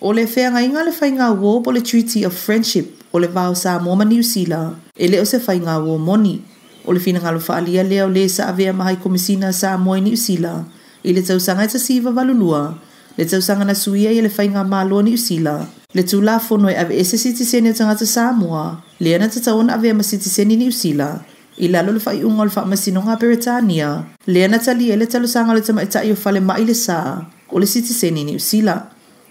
O le whenga inga le whainga wo po le Treaty of Friendship o le vau Samoa ma New Zealand e le o se whainga wo moni. O le whina ngalo whaalia leo le sa avea mahai komisina Samoa i New Zealand i le tausanga e tasiva valulua, le tausanga na suia i le whainga malo New Zealand, le tula fono e ave ese sitiseni o tangata Samoa, le ana tataona avea ma sitiseni New Zealand, i lalo le whai unga o le whaamasinonga Britania, le ana tali e le talusanga le tamaitai o whale mai le saa, o le sitiseni New Zealand.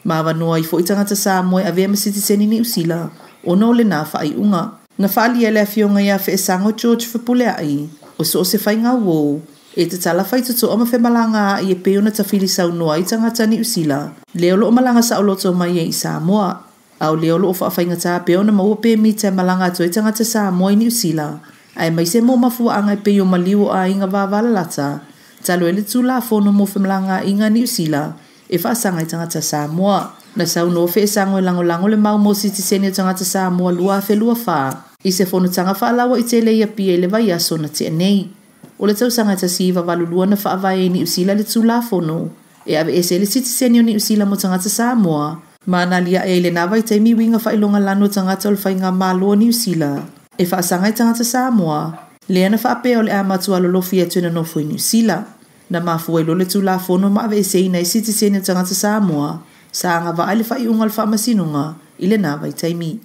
Mawa noa i fo i tangata Samoa e avea ma sitiseni New Zealand, o no le na whai unga. Nga whaali e le afionga ia whe sango George Fapule ai, o so se whainga wo, e te tala whai tuto o ma whe malanga i e peona ta whili sau noa i tangata New Zealand. Leo lo o malanga sa o loto mai e i Samoa. Au leo lo o whaafai ta peona ma ua pe mi te malanga to i tangata Samoa i New Zealand. Ai mai se mo mafua anga i peo maliu a inga wavala lata. Talo e le tula fono mo whe malanga inga New Zealand, e whaasanga i tangata Samoa. Na sau no whe sango e lango le mau mo sitiseni o tangata Samoa lua whe lua wha. I se fono tanga whaalawa i te leia pia le vai aso na te nei. O le tausanga ta siva valulua na whaavai e New Zealand le tula fono. E ave ese le sitiseni o New Zealand mo tangata Samoa. Mana lia e le nawa i taimi winga whailonga lano tangata o le whainga malo New Zealand. E whaasanga i tangata Samoa. Le ana whaapea o le amatua lolofi e tuna nofu i New Zealand. Na mafua ilo le tula fono ma ave ese ina i sitiseni o tangata Samoa. Sa anga wa ale whai unga le whaamasinunga i le nawa i taimi.